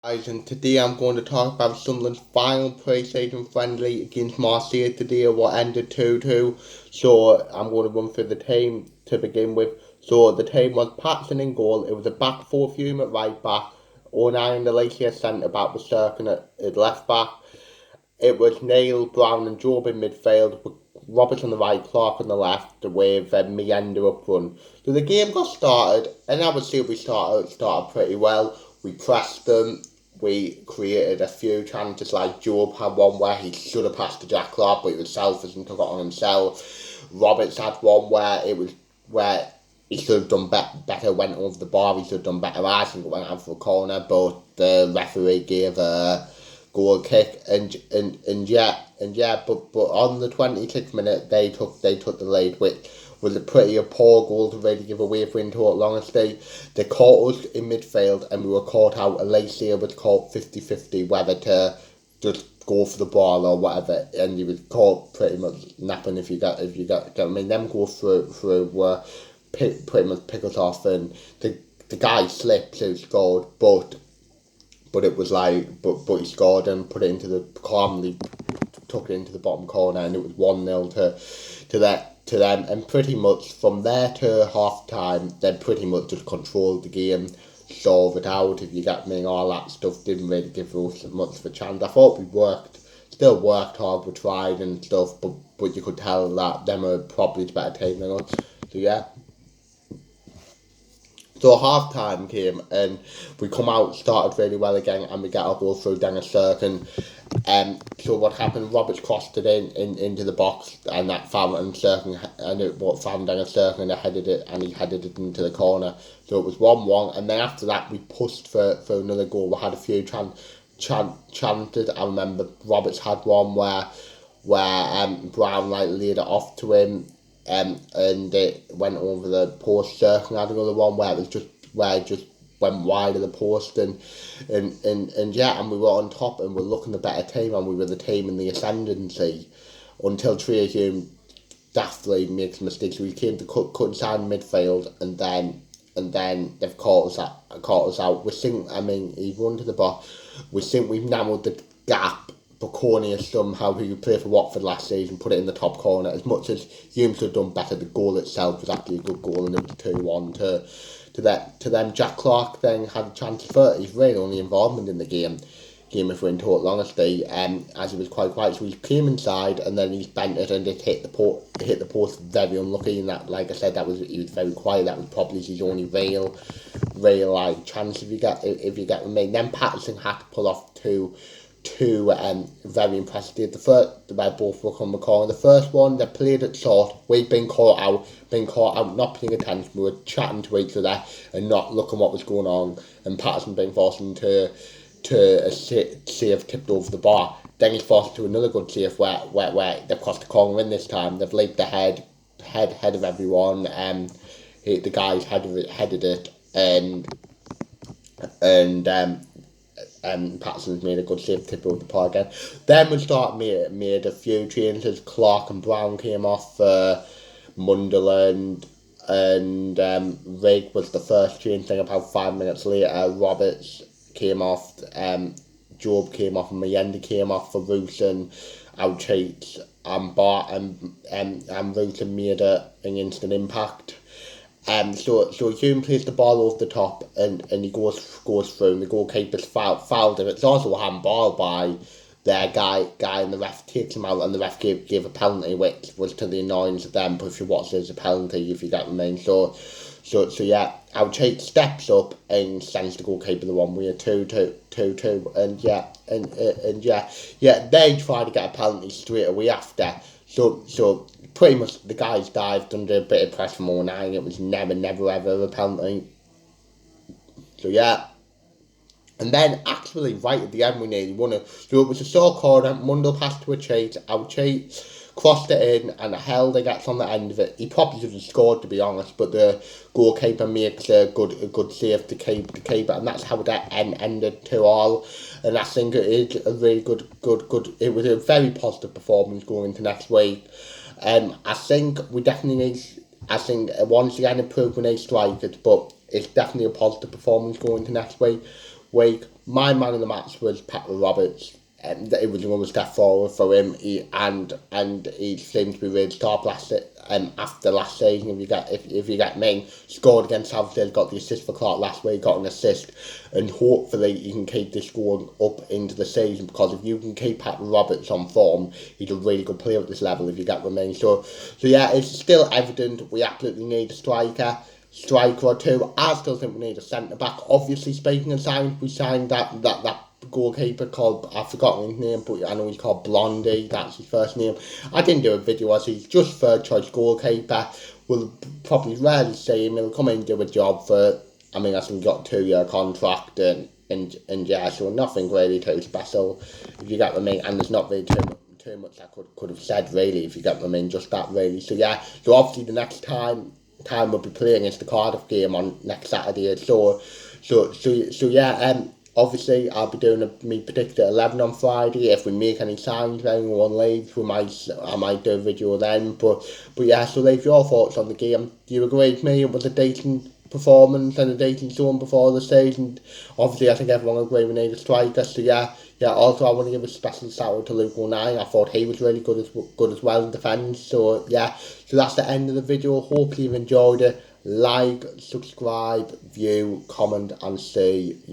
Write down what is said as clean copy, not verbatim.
Guys, and today I'm going to talk about Sunderland's final pre-season friendly against Marseille today, what ended 2-2. So I'm going to run through the team to begin with. So the team was Patson in goal. It was a back four Hume at right back, O'Neill and Lacey at centre back, with Cirkin at left back. It was Neil, Brown and Job in midfield, with Roberts on the right, Clark on the left, with Meander up front. So the game got started, and I would say we started pretty well. We pressed them. We created a few chances, like Job had one where he should have passed to Jack Clark, but he was selfish and took it on himself. Roberts had one where he should have done better, went over the bar, he should have done better. I think it went out for a corner, but the referee gave a goal kick, but on the 26th minute they took the lead, which was a pretty poor goal to really give away for in total honesty. They caught us in midfield and we were caught out. Alacia was caught 50-50 whether to just go for the ball or whatever, and he was caught pretty much napping I mean, them goals through were pretty much pick us off, and the guy slipped who scored, but it was like, but he scored and put it into the calmly took it into the bottom corner, and it was 1-0 to them. And pretty much from there to half time, they pretty much just controlled the game, solved it out. If you get me, all that stuff didn't really give us much of a chance. I thought we still worked hard, we tried and stuff, but you could tell that them are probably the better team than us. So yeah. So half time came and we come out, started really well again, and we get our goal through Dennis Cirkin. So what happened? Roberts crossed it into the box, and that found and Cirkin, and it what found Dennis Cirkin, and he headed it into the corner. So it was 1-1, and then after that we pushed for another goal. We had a few chances. I remember Roberts had one where Brown like laid it off to him, and it went over the post. Circle had another one where it just went wide of the post, and yeah, and we were on top and we're looking the better team, and we were the team in the ascendancy until Trio Hume daftly makes mistakes. We came to cut inside midfield, and then they've caught us out. We think, I mean, he run to the box. We think we've narrowed the gap. But Cornelius somehow, who played for Watford last season, put it in the top corner. As much as Hume should have done better, the goal itself was actually a good goal, and it was 2-1 to them. Jack Clark then had a chance for his really only involvement in the game if we're in total honesty, as he was quite quiet. So he came inside and then he bent it and it hit the post very unlucky, and that, like I said, he was very quiet. That was probably his only real like chance if you get with me. Then Patterson had to pull off two very impressive. Where both were on the corner. The first one, they played it short. We'd been caught out, not paying attention. We were chatting to each other and not looking what was going on. And Patterson being forced into a save tipped over the bar. Then he's forced to another good save where they've crossed the corner in this time. They've leaped ahead of everyone. The guys headed it, and Paterson's made a good save tip over the par again. Then we made a few changes. Clark and Brown came off for Munderland, and Rigg was the first change. Thing about 5 minutes later, Roberts came off, Job came off, and Meander came off for Rusin, Outchates, and Bart, and Rusin made an instant impact. So Hume plays the ball over the top, and he goes through, and the goalkeeper's fouled him. It's also a handball by their guy, and the ref takes him out, and the ref gave a penalty, which was to the annoyance of them. But if you watch, there's a penalty if you get me. So yeah, Outchate steps up and sends the goalkeeper the one way, 2-2, and they try to get a penalty straight away after. So pretty much the guys dived under a bit of pressure from O'Neill. It was never ever a penalty. So yeah. And then actually right at the end we nearly won it. So it was a short corner, Mundell passed to a Chase, Chase crossed it in, and Helder gets on the end of it. He probably should have scored, to be honest, but the goalkeeper makes a good save to keep it, and that's how that ended 2-2. And I think it is a really good. It was a very positive performance going into next week. I think we definitely need. I think once again improvement in strikers, but it's definitely a positive performance going into next week. my man of the match was Pepper Roberts. It was another step forward for him. He seemed to be really top after last season. If you get me, scored against Southfield, got the assist for Clark last week, got an assist, and hopefully you can keep this going up into the season, because if you can keep Pepper Roberts on form, he's a really good player at this level. If you get me, so yeah, it's still evident we absolutely need a striker or two. I still think we need a centre back. Obviously, speaking of signings, we signed that goalkeeper called, I've forgotten his name, but I know he's called Blondie, that's his first name. I didn't do a video as he's just third choice goalkeeper. We'll probably rarely see him. He'll come in and do a job for, I think he's got a 2-year contract and yeah, so nothing really too special, if you get what I mean, and there's not really too much I could have said really, if you get what I mean, just that really. So yeah, so obviously the next time we'll be playing is the Cardiff game on next Saturday, so yeah, obviously I'll be doing me predicted 11 on Friday. If we make any signs, anyone leaves, I might do a video then, but yeah, so leave your thoughts on the game. Do you agree with me? It was a decent performance and a decent zone before the season. Obviously I think everyone agrees we need a striker, so yeah, also I want to give a special shout out to Luke O'Neill. I thought he was really good as well in defence, so yeah, so that's the end of the video. Hopefully you've enjoyed it. Like, subscribe, view, comment and see